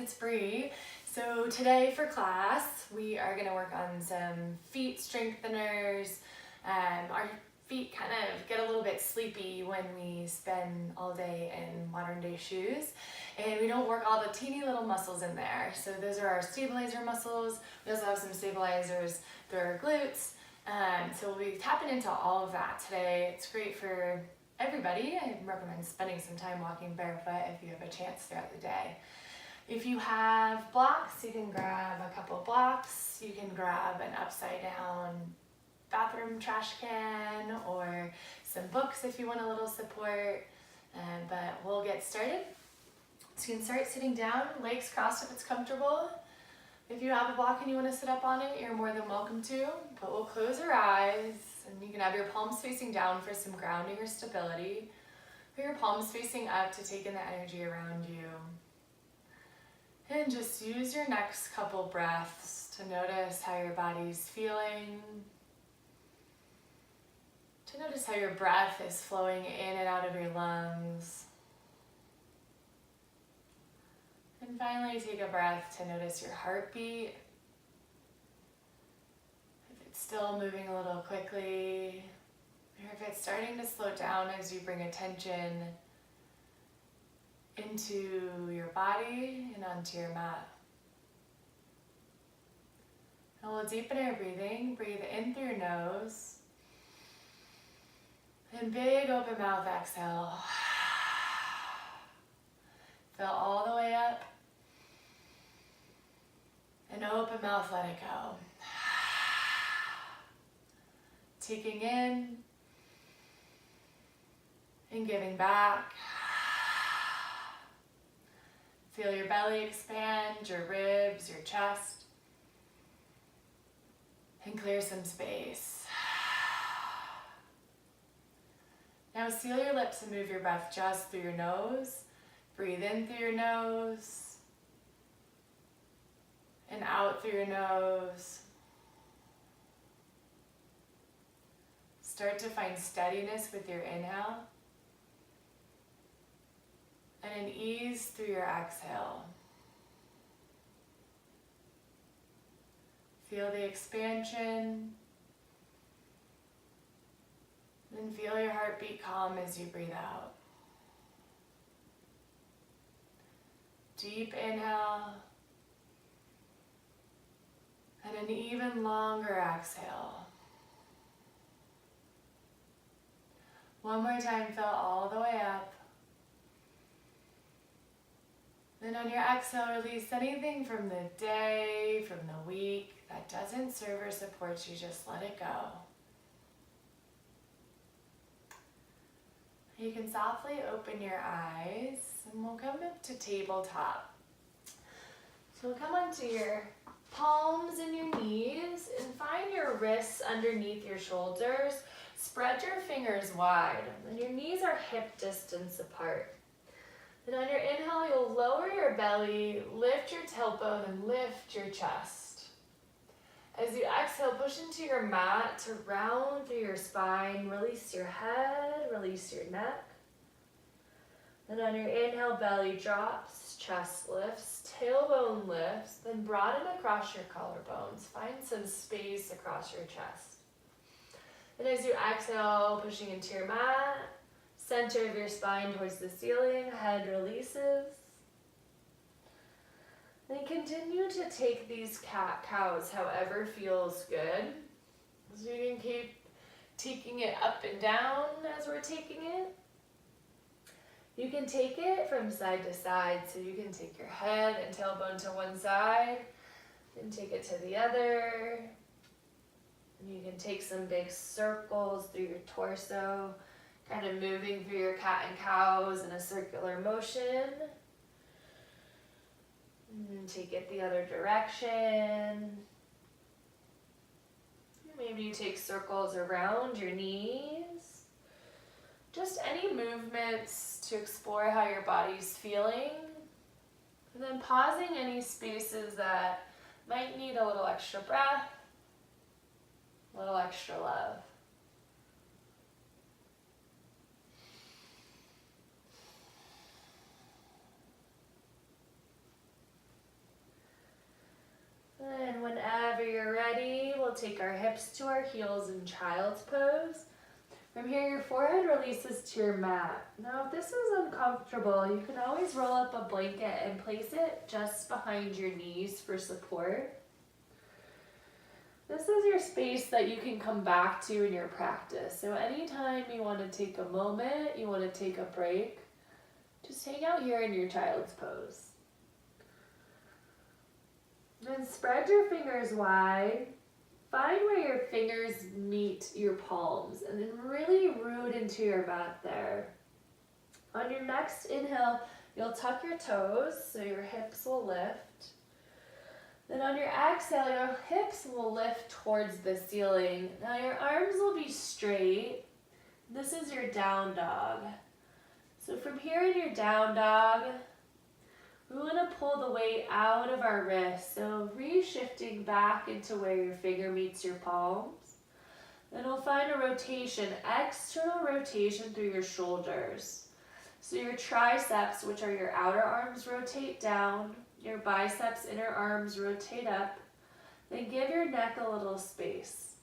it's Bree. So today for class, we are going to work on some feet strengtheners. Our feet kind of get a little bit sleepy when we spend all day in modern day shoes, and we don't work all the teeny little muscles in there. So those are our stabilizer muscles. We also have some stabilizers through our glutes. So we'll be tapping into all of that today. It's great for everybody. I recommend spending some time walking barefoot if you have a chance throughout the day. If you have blocks, you can grab a couple blocks. You can grab an upside down bathroom trash can or some books if you want a little support. But we'll get started. So you can start sitting down, legs crossed if it's comfortable. If you have a block and you want to sit up on it, you're more than welcome to. But we'll close our eyes, and you can have your palms facing down for some grounding or stability, or your palms facing up to take in the energy around you. And just use your next couple breaths to notice how your body's feeling, to notice how your breath is flowing in and out of your lungs. And finally, take a breath to notice your heartbeat. If it's still moving a little quickly, or if it's starting to slow down as you bring attention into your body and onto your mat. And we'll deepen our breathing. Breathe in through your nose. And big open mouth exhale. Fill all the way up. And open mouth, let it go. Taking in and giving back. Feel your belly expand, your ribs, your chest. And clear some space. Now seal your lips and move your breath just through your nose. Breathe in through your nose. And out through your nose. Start to find steadiness with your inhale. And an ease through your exhale. Feel the expansion. And feel your heartbeat calm as you breathe out. Deep inhale. And an even longer exhale. One more time, fill all the way up. Then on your exhale, release anything from the day, from the week that doesn't serve or support you. Just let it go. You can softly open your eyes, and we'll come up to tabletop. So we'll come onto your palms and your knees, and find your wrists underneath your shoulders. Spread your fingers wide, and your knees are hip distance apart. And on your inhale, you'll lower your belly, lift your tailbone, and lift your chest. As you exhale, push into your mat to round through your spine. Release your head, release your neck. And on your inhale, belly drops, chest lifts, tailbone lifts, then broaden across your collarbones. Find some space across your chest. And as you exhale, pushing into your mat, center of your spine towards the ceiling, head releases. Then continue to take these cat-cows however feels good. So you can keep taking it up and down as we're taking it. You can take it from side to side, so you can take your head and tailbone to one side, and take it to the other. And you can take some big circles through your torso, kind of moving through your cat and cows in a circular motion. And take it the other direction. Maybe you take circles around your knees. Just any movements to explore how your body's feeling. And then pausing any spaces that might need a little extra breath, a little extra love. take our hips to our heels in child's pose. From here, your forehead releases to your mat. Now, if this is uncomfortable, you can always roll up a blanket and place it just behind your knees for support. This is your space that you can come back to in your practice. So anytime you want to take a moment, you want to take a break, just hang out here in your child's pose. Then spread your fingers wide. Find where your fingers meet your palms and then really root into your mat there. On your next inhale, you'll tuck your toes so your hips will lift. Then on your exhale, your hips will lift towards the ceiling. Now your arms will be straight. This is your down dog. So from here in your down dog, we want to pull the weight out of our wrists, so re-shifting back into where your finger meets your palms. Then we'll find a rotation, external rotation through your shoulders. So your triceps, which are your outer arms, rotate down. Your biceps, inner arms rotate up. Then give your neck a little space.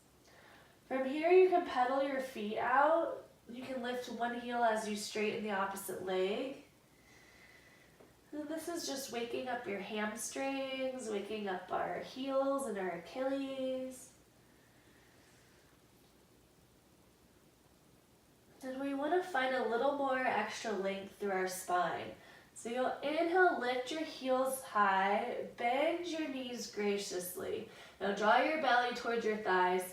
From here, you can pedal your feet out. You can lift one heel as you straighten the opposite leg. And this is just waking up your hamstrings, waking up our heels and our Achilles. And we want to find a little more extra length through our spine. So you'll inhale, lift your heels high, bend your knees graciously. Now draw your belly towards your thighs.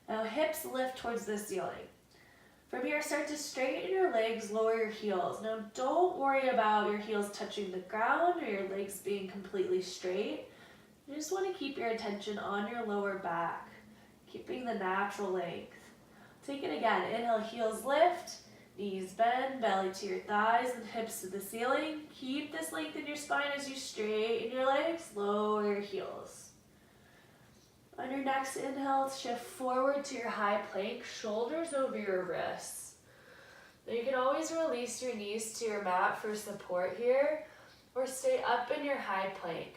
Now hips lift towards the ceiling. From here, start to straighten your legs, lower your heels. Now don't worry about your heels touching the ground or your legs being completely straight. You just want to keep your attention on your lower back, keeping the natural length. Take it again. Inhale, heels lift, knees bend, belly to your thighs and hips to the ceiling. Keep this length in your spine as you straighten your legs, lower your heels. On your next inhale, shift forward to your high plank, shoulders over your wrists. Now you can always release your knees to your mat for support here, or stay up in your high plank.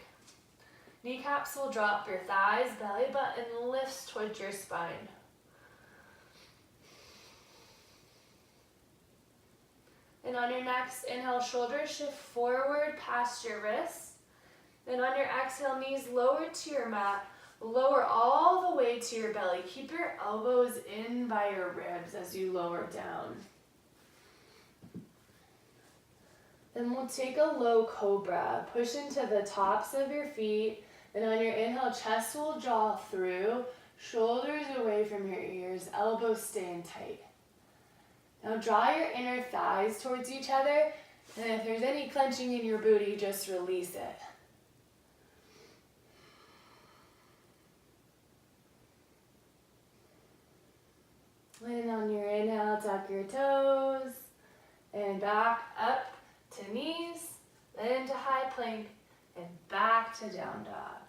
Kneecaps will drop your thighs, belly button lifts towards your spine. And on your next inhale, shoulders shift forward past your wrists. Then on your exhale, knees lower to your mat. Lower all the way to your belly. Keep your elbows in by your ribs as you lower down. Then we'll take a low cobra. Push into the tops of your feet. And on your inhale, chest will draw through. Shoulders away from your ears. Elbows staying tight. Now draw your inner thighs towards each other. And if there's any clenching in your booty, just release it. And on your inhale, tuck your toes, and back up to knees, then to high plank, and back to down dog.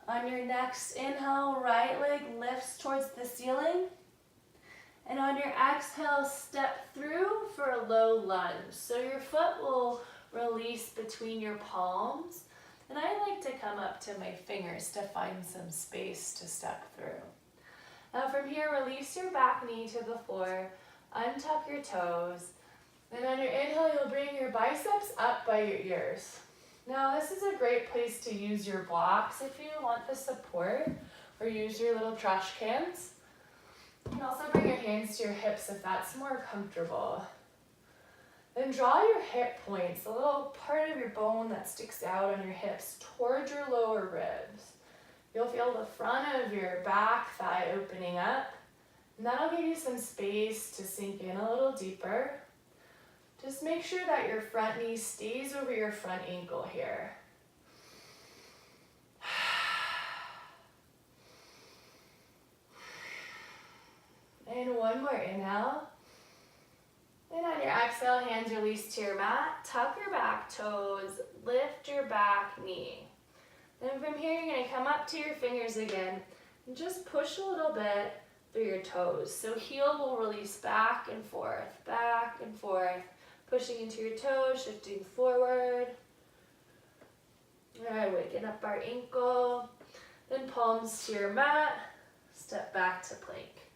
On your next inhale, right leg lifts towards the ceiling, and on your exhale, step through for a low lunge. So your foot will release between your palms, and I like to come up to my fingers to find some space to step through. Now from here, release your back knee to the floor, untuck your toes, and on your inhale, you'll bring your biceps up by your ears. Now this is a great place to use your blocks if you want the support, or use your little trash cans. You can also bring your hands to your hips if that's more comfortable. Then draw your hip points, the little part of your bone that sticks out on your hips, towards your lower ribs. You'll feel the front of your back thigh opening up, and that'll give you some space to sink in a little deeper. Just make sure that your front knee stays over your front ankle here. And one more inhale. And on your exhale, hands release to your mat. Tuck your back toes, lift your back knee. Then from here, you're going to come up to your fingers again and just push a little bit through your toes. So heel will release back and forth, pushing into your toes, shifting forward. All right, waking up our ankle. Then palms to your mat, step back to plank.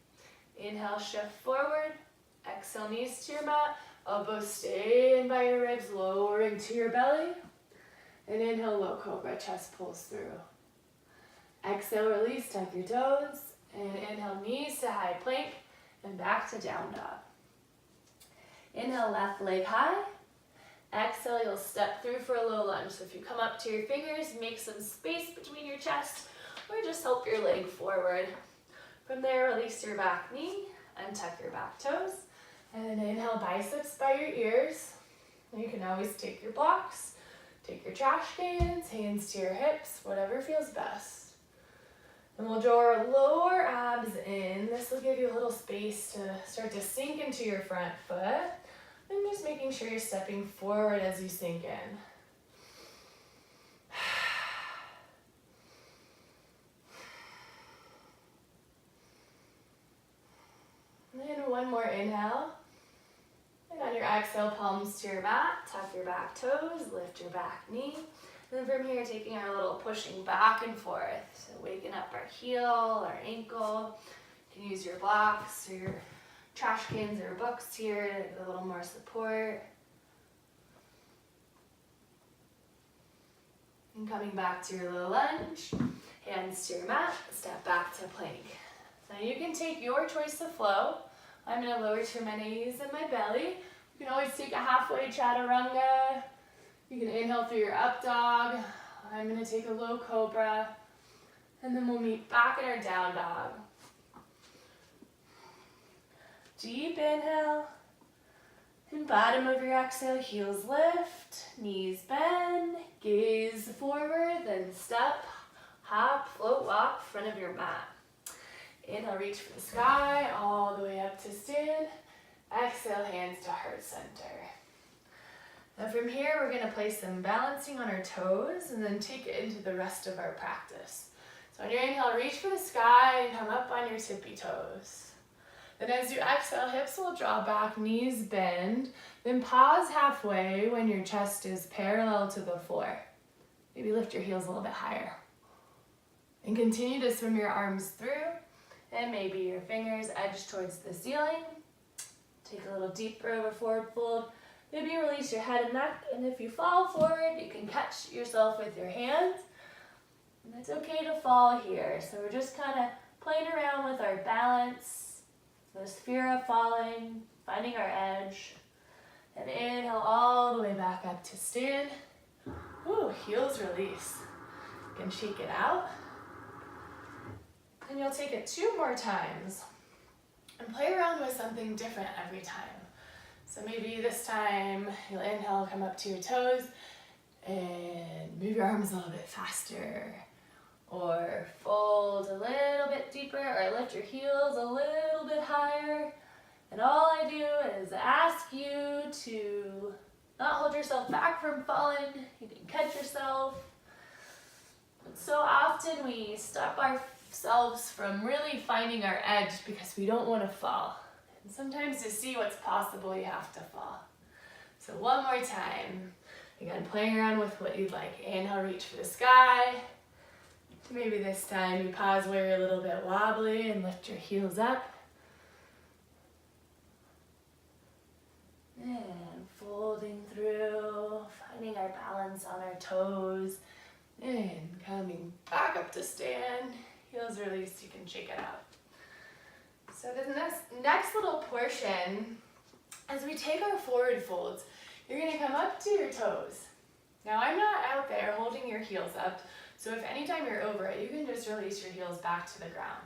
Inhale, shift forward. Exhale, knees to your mat. Elbows stay in by your ribs, lowering to your belly. And inhale, low cobra, chest pulls through. Exhale, release, tuck your toes. And inhale, knees to high plank and back to down dog. Inhale, left leg high. Exhale, you'll step through for a low lunge. So if you come up to your fingers, make some space between your chest or just help your leg forward. From there, release your back knee and tuck your back toes. And then inhale, biceps by your ears. You can always take your blocks, take your trash cans, hands to your hips, whatever feels best. And we'll draw our lower abs in. This will give you a little space to start to sink into your front foot. And just making sure you're stepping forward as you sink in. And then one more inhale. And on your exhale, palms to your mat, tuck your back toes, lift your back knee. And then from here, taking our little pushing back and forth. So waking up our heel, our ankle. You can use your blocks or your trash cans or books here to get a little more support. And coming back to your low lunge, hands to your mat, step back to plank. Now you can take your choice of flow. I'm going to lower to my knees and my belly. You can always take a halfway chaturanga. You can inhale through your up dog. I'm going to take a low cobra. And then we'll meet back in our down dog. Deep inhale. And bottom of your exhale, heels lift, knees bend, gaze forward, then step, hop, float, walk, front of your mat. Inhale, reach for the sky, all the way up to stand. Exhale, hands to heart center. Now from here, we're going to place them balancing on our toes and then take it into the rest of our practice. So on your inhale, reach for the sky and come up on your tippy toes. Then as you exhale, hips will draw back, knees bend. Then pause halfway when your chest is parallel to the floor. Maybe lift your heels a little bit higher. And continue to swim your arms through. And maybe your fingers edge towards the ceiling. Take a little deeper of a forward fold. Maybe release your head and neck. And if you fall forward, you can catch yourself with your hands. And it's okay to fall here. So we're just kind of playing around with our balance. This fear of falling, finding our edge. And inhale all the way back up to stand. Ooh, heels release. You can shake it out. And you'll take it 2 more times. And play around with something different every time. So maybe this time you'll inhale, come up to your toes, and move your arms a little bit faster. Or fold a little bit deeper, or lift your heels a little bit higher. And all I do is ask you to not hold yourself back from falling. You can catch yourself. But so often we stop ourselves from really finding our edge because we don't want to fall. And sometimes to see what's possible, you have to fall. So one more time. Again, playing around with what you'd like. Inhale, reach for the sky. Maybe this time you pause where you're a little bit wobbly and lift your heels up. And folding through, finding our balance on our toes. And coming back up to stand. Heels released, you can shake it out. So the next little portion, as we take our forward folds, you're going to come up to your toes. Now I'm not out there holding your heels up. So if anytime you're over it, you can just release your heels back to the ground.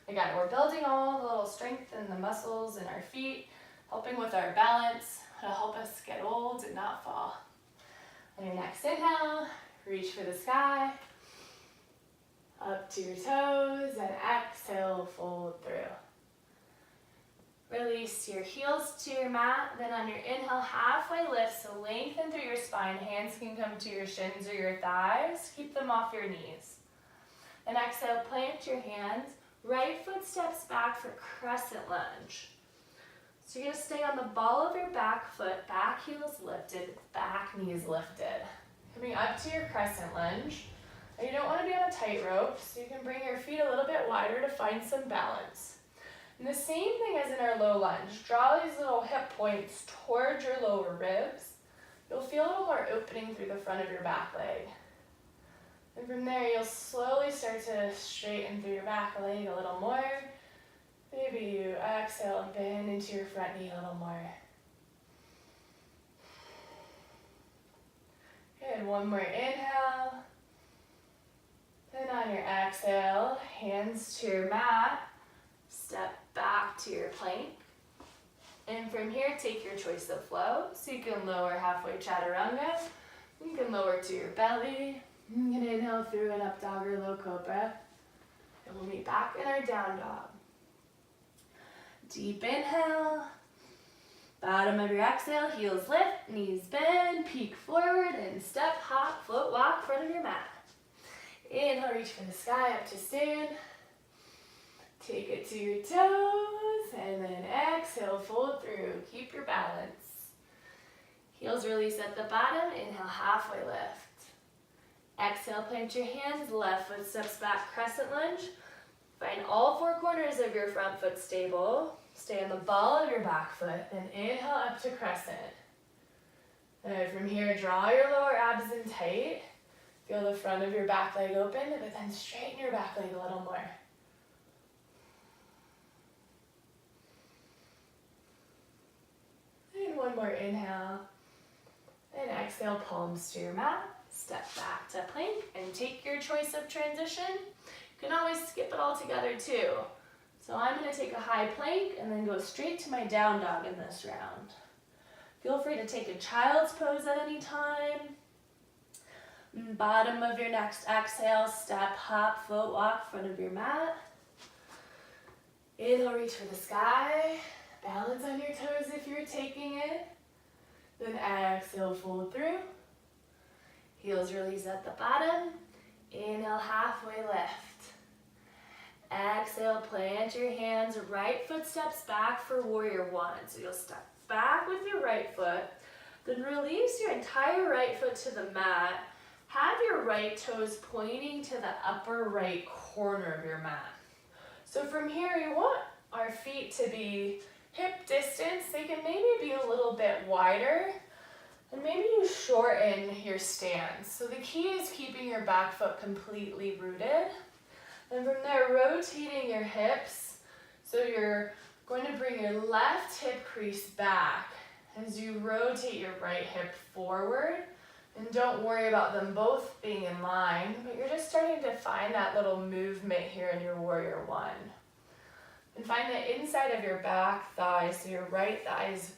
Again, we're building all the little strength in the muscles in our feet, helping with our balance to help us get old and not fall. On your next inhale, reach for the sky, up to your toes, and exhale, fold through. Release your heels to your mat, then on your inhale, halfway lift, so lengthen through your spine. Hands can come to your shins or your thighs. Keep them off your knees. Then exhale, plant your hands. Right foot steps back for crescent lunge. So you're going to stay on the ball of your back foot, back heels lifted, back knees lifted. Coming up to your crescent lunge. Now you don't want to be on a tightrope, so you can bring your feet a little bit wider to find some balance. And the same thing as in our low lunge. Draw these little hip points towards your lower ribs. You'll feel a little more opening through the front of your back leg. And from there, you'll slowly start to straighten through your back leg a little more. Maybe you exhale and bend into your front knee a little more. Good, one more inhale. And on your exhale, hands to your mat. Step back to your plank. And from here, take your choice of flow. So you can lower halfway chaturanga. You can lower to your belly. You can inhale through an up dog or low cobra. And we'll meet back in our down dog. Deep inhale. Bottom of your exhale, heels lift, knees bend, peek forward, and step, hop, float, walk, front of your mat. Inhale, reach for the sky, up to stand. Take it to your toes, and then exhale, fold through. Keep your balance. Heels release at the bottom, inhale, halfway lift. Exhale, plant your hands, left foot steps back, crescent lunge. Find all four corners of your front foot stable. Stay on the ball of your back foot, and inhale up to crescent. And from here, draw your lower abs in tight. Feel the front of your back leg open, but then straighten your back leg a little more. And one more inhale. And exhale, palms to your mat. Step back to plank and take your choice of transition. You can always skip it all together too. So I'm going to take a high plank and then go straight to my down dog in this round. Feel free to take a child's pose at any time. Bottom of your next exhale, step, hop, float, walk, front of your mat. Inhale, reach for the sky. Balance on your toes if you're taking it. Then exhale, fold through. Heels release at the bottom. Inhale, halfway lift. Exhale, plant your hands, right foot steps back for warrior one. So you'll step back with your right foot, then release your entire right foot to the mat. Have your right toes pointing to the upper right corner of your mat. So from here, you want our feet to be hip distance. They can maybe be a little bit wider, and maybe you shorten your stance. So the key is keeping your back foot completely rooted. And from there, rotating your hips. So you're going to bring your left hip crease back as you rotate your right hip forward. And don't worry about them both being in line, but you're just starting to find that little movement here in your warrior one. And find the inside of your back thigh, so your right thigh is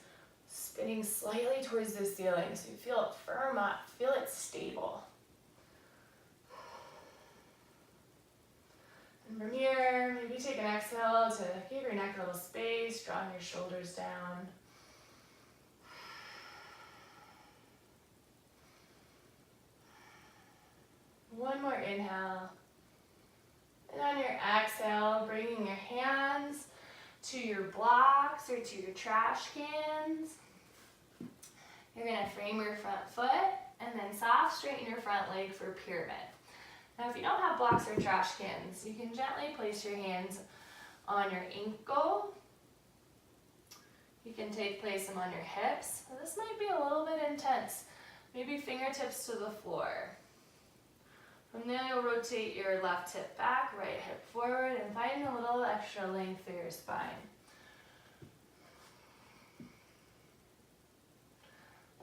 spinning slightly towards the ceiling, so you feel it firm up, feel it stable. And from here, maybe take an exhale to give your neck a little space, drawing your shoulders down. One more inhale. And on your exhale, bringing your hands to your blocks or to your trash cans. You're going to frame your front foot and then soft straighten your front leg for pyramid. Now, if you don't have blocks or trash cans, you can gently place your hands on your ankle. You can place them on your hips. Now, this might be a little bit intense. Maybe fingertips to the floor. From there, you'll rotate your left hip back, right hip forward, and find a little extra length through your spine.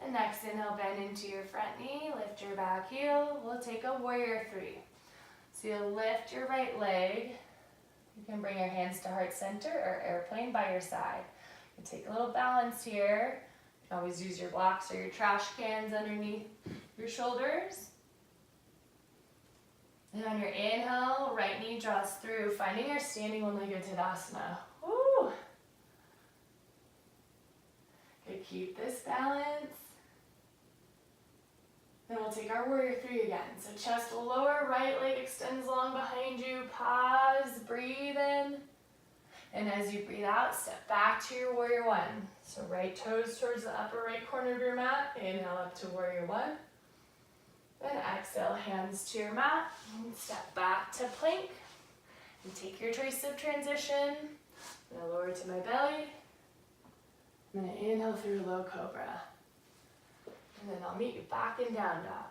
And next, inhale, bend into your front knee, lift your back heel. We'll take a warrior three. So you'll lift your right leg. You can bring your hands to heart center or airplane by your side. You take a little balance here. You can always use your blocks or your trash cans underneath your shoulders. And on your inhale, right knee draws through, finding your standing one-legged Tadasana. Woo! Good, keep this balance. Then we'll take our warrior three again. So chest lower, right leg extends long behind you. Pause, breathe in. And as you breathe out, step back to your warrior one. So right toes towards the upper right corner of your mat. Inhale up to warrior one. Then exhale, hands to your mat. And step back to plank. And take your choice of transition. I'm gonna lower to my belly. I'm gonna inhale through low cobra. And then I'll meet you back in down dog.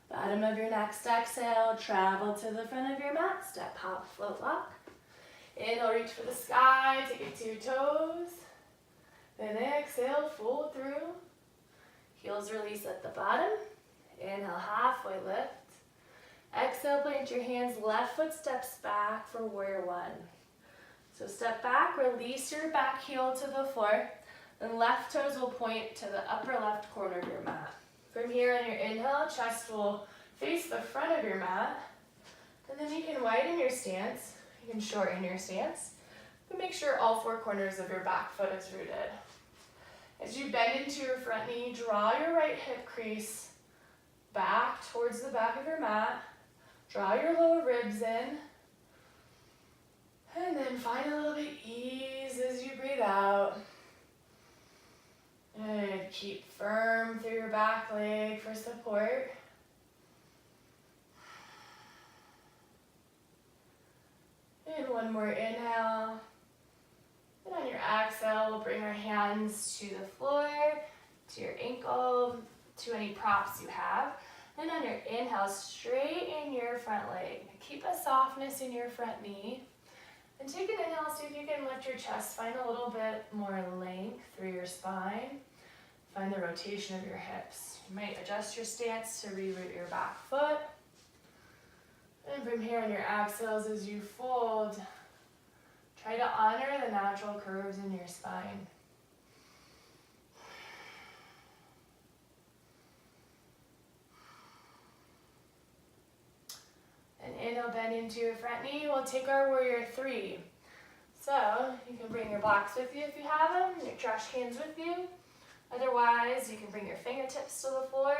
Bottom of your next exhale, travel to the front of your mat. Step, hop, float, walk. Inhale, reach for the sky, take it to your toes. Then exhale, fold through. Heels release at the bottom. Inhale, halfway lift. Exhale, plant your hands, left foot steps back for warrior one. So step back, release your back heel to the floor. Then left toes will point to the upper left corner of your mat. From here on your inhale, chest will face the front of your mat. And then you can widen your stance. You can shorten your stance. But make sure all four corners of your back foot is rooted. As you bend into your front knee, draw your right hip crease back towards the back of your mat. Draw your lower ribs in. And then find a little bit ease as you breathe out. And keep firm through your back leg for support. And one more inhale. And on your exhale, we'll bring our hands to the floor, to your ankle, to any props you have. And on your inhale, straighten your front leg. Keep a softness in your front knee. And take an inhale, see if you can lift your chest. Find a little bit more length through your spine. Find the rotation of your hips. You might adjust your stance to reroute your back foot. And from here on your exhales as you fold, try to honor the natural curves in your spine. And inhale, bend into your front knee. We'll take our warrior three. So you can bring your blocks with you if you have them, your trash cans with you. Otherwise, you can bring your fingertips to the floor,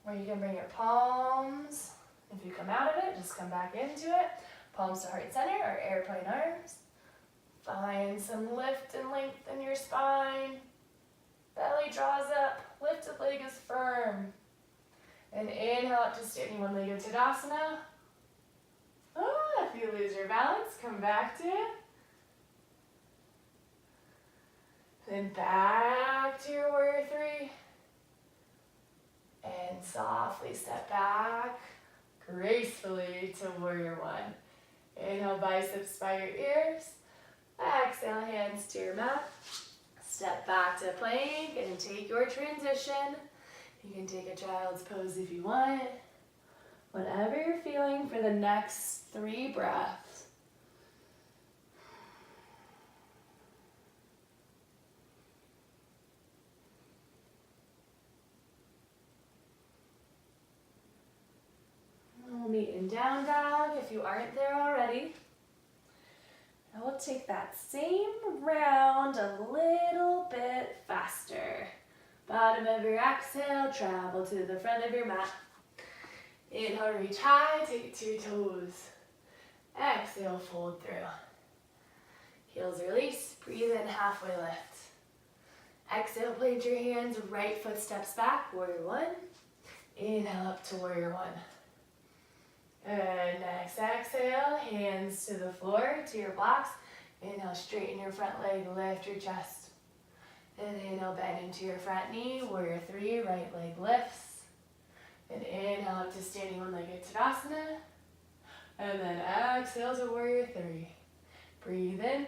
or you can bring your palms. If you come out of it, just come back into it. Palms to heart center or airplane arms. Find some lift and length in your spine. Belly draws up, lifted leg is firm. And inhale up to standing one-legged Tadasana. If you lose your balance, come back to it. Then back to your warrior three. And softly step back, gracefully to warrior one. Inhale, biceps by your ears. Exhale, hands to your mat. Step back to plank and take your transition. You can take a child's pose if you want. Whatever you're feeling for the next 3 breaths. We'll meet in down dog if you aren't there already. And we'll take that same round a little bit faster. Bottom of your exhale, travel to the front of your mat. Inhale, reach high, take it to your toes. Exhale, fold through. Heels release, breathe in, halfway lift. Exhale, plant your hands, right foot steps back, warrior one. Inhale up to warrior one. And next exhale, hands to the floor, to your blocks. Inhale, straighten your front leg, lift your chest. And inhale, bend into your front knee, warrior three, right leg lifts. And inhale up to standing one-legged Tadasana. And then exhale to warrior three. Breathe in.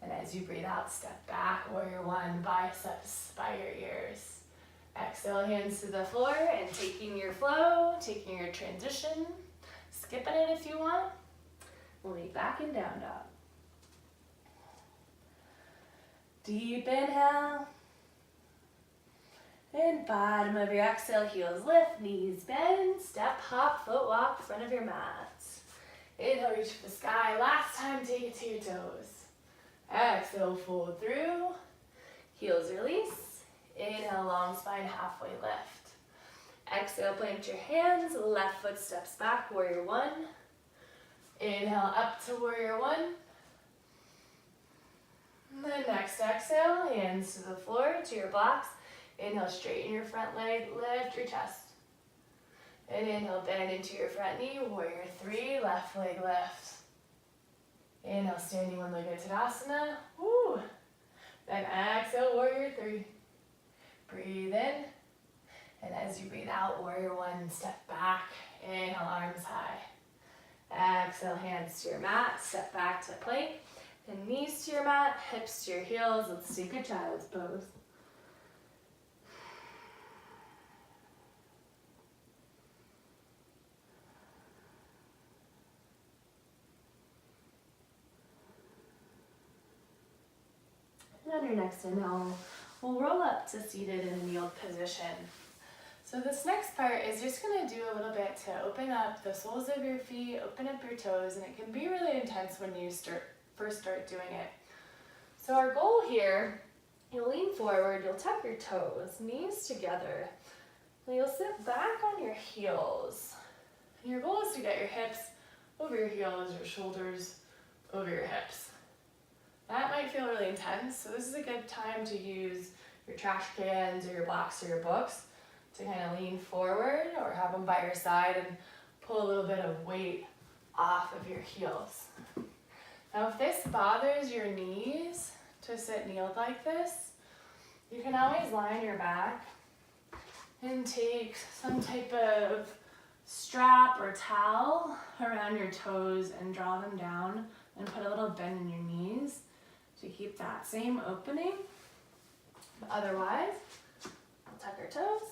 And as you breathe out, step back, warrior one, biceps by your ears. Exhale, hands to the floor, and taking your flow, taking your transition, skipping it if you want. We'll meet back in down dog. Deep inhale. And bottom of your exhale, heels lift, knees bend, step, hop, foot walk, front of your mat. Inhale, reach for the sky. Last time, take it to your toes. Exhale, fold through. Heels release. Inhale, long spine, halfway lift. Exhale, plant your hands, left foot steps back, warrior one. Inhale, up to warrior one. And then next exhale, hands to the floor, to your blocks. Inhale, straighten your front leg, lift your chest. And inhale, bend into your front knee, warrior three, left leg lifts. Inhale, standing one-legged Tadasana. Woo. Then exhale, warrior three. Breathe in. And as you breathe out, warrior one, step back. Inhale, arms high. Exhale, hands to your mat, step back to plank. Then knees to your mat, hips to your heels. Let's take a child's pose. And on your next inhale, we'll roll up to seated in a kneeled position. So this next part is just going to do a little bit to open up the soles of your feet, open up your toes, and it can be really intense when you first start doing it. So our goal here, you'll lean forward, you'll tuck your toes, knees together, and you'll sit back on your heels. And your goal is to get your hips over your heels, your shoulders over your hips. That might feel really intense, so this is a good time to use your trash cans or your blocks or your books to kind of lean forward or have them by your side and pull a little bit of weight off of your heels. Now if this bothers your knees to sit kneeled like this, you can always lie on your back and take some type of strap or towel around your toes and draw them down and put a little bend in your knees to keep that same opening. But otherwise, we'll tuck our toes,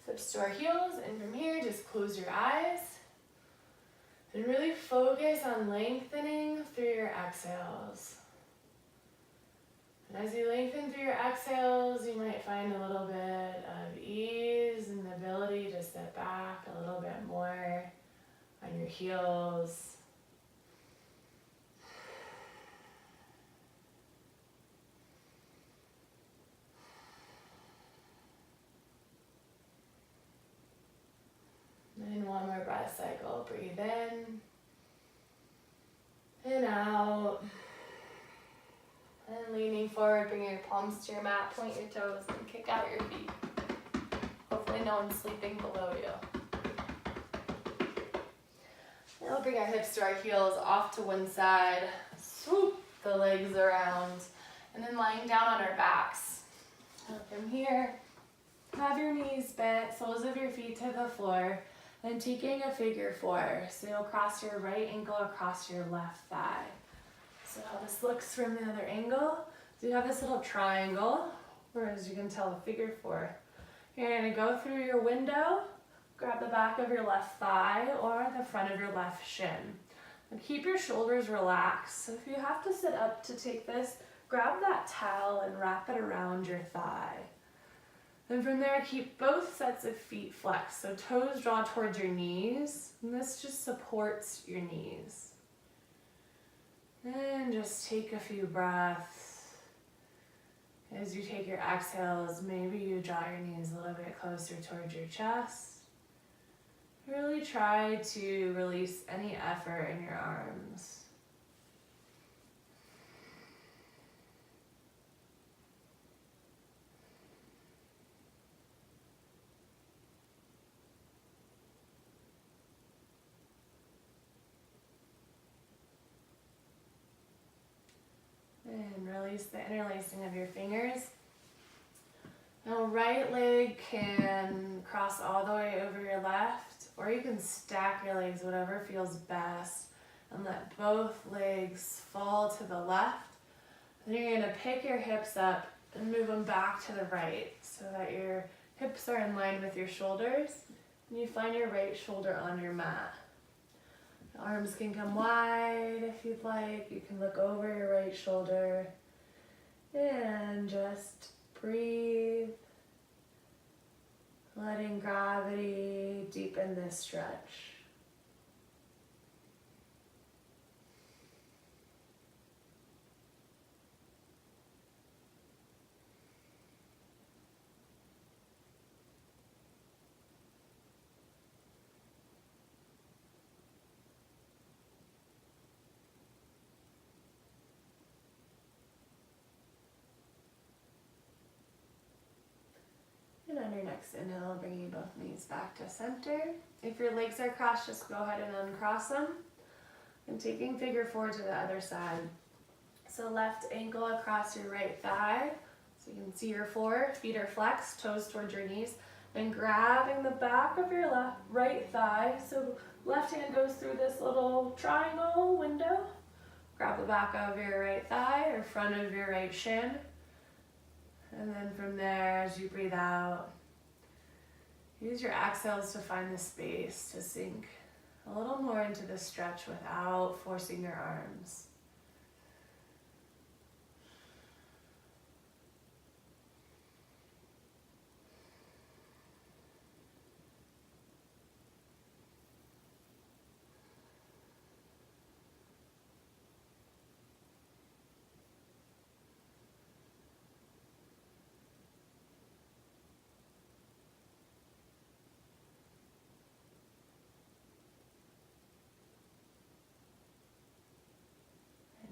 hips to our heels, and from here, just close your eyes and really focus on lengthening through your exhales. And as you lengthen through your exhales, you might find a little bit of ease and the ability to sit back a little bit more on your heels. And one more breath cycle. Breathe in and out. And leaning forward, bring your palms to your mat, point your toes, and kick out your feet. Hopefully no one's sleeping below you. And we'll bring our hips to our heels, off to one side, swoop the legs around, and then lying down on our backs. And from here, have your knees bent, soles of your feet to the floor, and taking a figure four. So you'll cross your right ankle across your left thigh. So how this looks from the other angle, so you have this little triangle, or as you can tell, a figure four. You're gonna go through your window, grab the back of your left thigh or the front of your left shin. And keep your shoulders relaxed. So if you have to sit up to take this, grab that towel and wrap it around your thigh. Then from there, keep both sets of feet flexed. So toes draw towards your knees, and this just supports your knees. And just take a few breaths. As you take your exhales, maybe you draw your knees a little bit closer towards your chest. Really try to release any effort in your arms. And release the interlacing of your fingers. Now right leg can cross all the way over your left, or you can stack your legs, whatever feels best, and let both legs fall to the left. Then you're gonna pick your hips up and move them back to the right so that your hips are in line with your shoulders, and you find your right shoulder on your mat. The arms can come wide if you'd like. You can look over your right shoulder and just breathe, letting gravity deepen this stretch. next inhale, bringing both knees back to center. If your legs are crossed, just go ahead and uncross them. And taking figure four to the other side. So left ankle across your right thigh. So you can see your floor, feet are flexed, toes towards your knees. And grabbing the back of your right thigh. So left hand goes through this little triangle window. Grab the back of your right thigh or front of your right shin. And then from there, as you breathe out, use your exhales to find the space to sink a little more into the stretch without forcing your arms.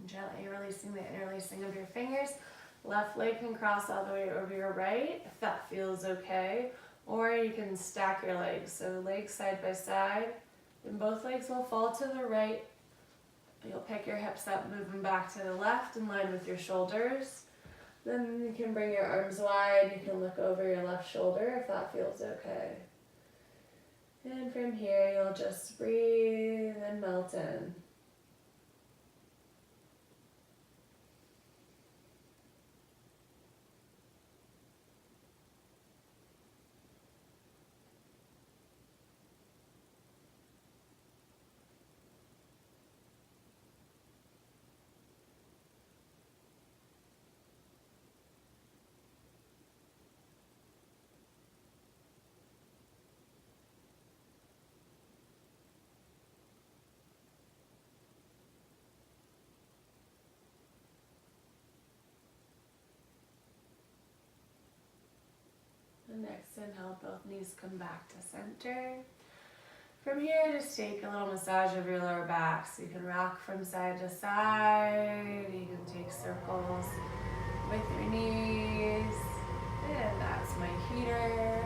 Gently releasing the interlacing of your fingers. Left leg can cross all the way over your right if that feels okay. Or you can stack your legs. So legs side by side. Then both legs will fall to the right. You'll pick your hips up, move them back to the left in line with your shoulders. Then you can bring your arms wide. You can look over your left shoulder if that feels okay. And from here, you'll just breathe and melt in. Next inhale, both knees come back to center. From here, just take a little massage of your lower back. So you can rock from side to side. You can take circles with your knees. And that's my heater.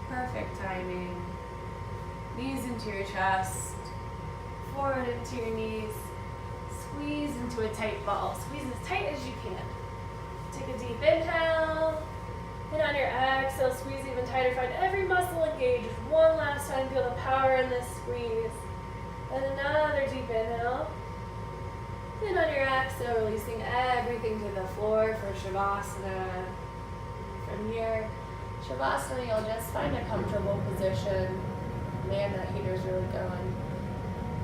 Perfect timing. Knees into your chest. Forward into your knees. Squeeze into a tight ball. Squeeze as tight as you can. Take a deep inhale. And on your exhale, squeeze even tighter. Find every muscle engaged. One last time, feel the power in this squeeze. And another deep inhale. And on your exhale, releasing everything to the floor for Shavasana. From here, Shavasana, you'll just find a comfortable position. Man, that heater's really going.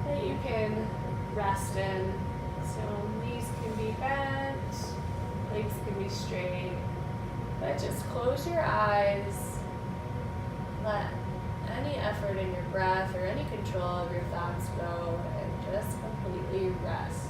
That you can rest in. So knees can be bent, legs can be straight. But just close your eyes, let any effort in your breath or any control of your thoughts go, and just completely rest.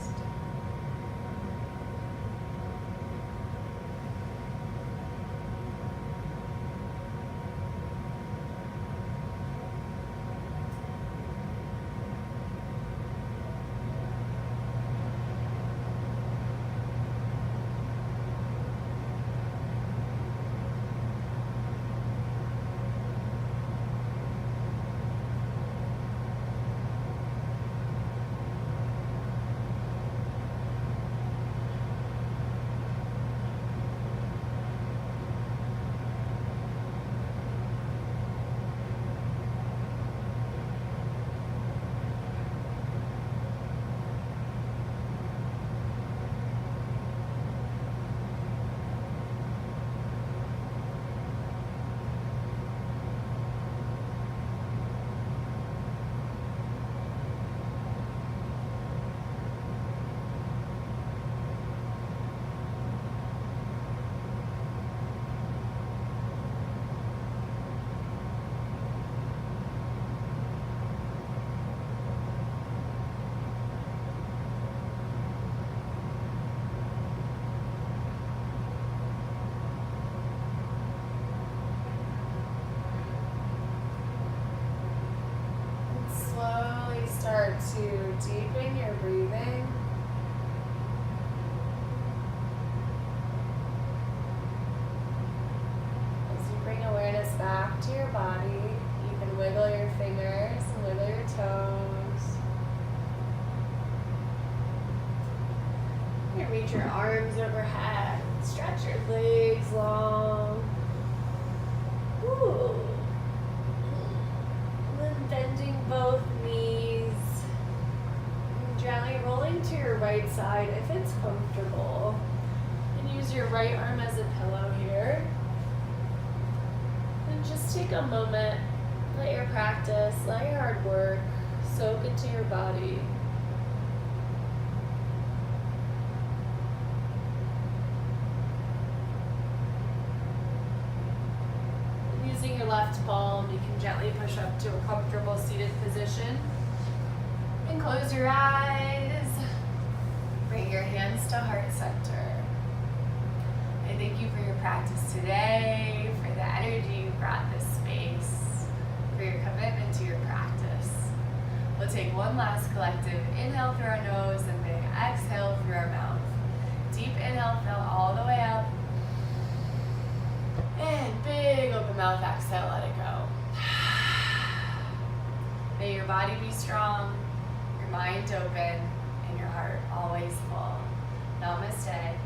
Start to deepen your breathing. As you bring awareness back to Reach your arms overhead. Stretch your legs long. Ooh. And then bending both knees. And gently rolling to your right side if it's comfortable. And use your right arm as a pillow here. And just take a moment. Let your practice, let your hard work soak into your body. Using your left palm, you can gently push up to a comfortable seated position. And close your eyes. Bring your hands to heart center. I thank you for your practice today, for the energy you brought this space, for your commitment to your practice. We'll take one last collective inhale through our nose and big exhale through our mouth. Deep inhale, fill all the way up. And big open mouth exhale, let it go. May your body be strong, your mind open, and your heart always full. Namaste.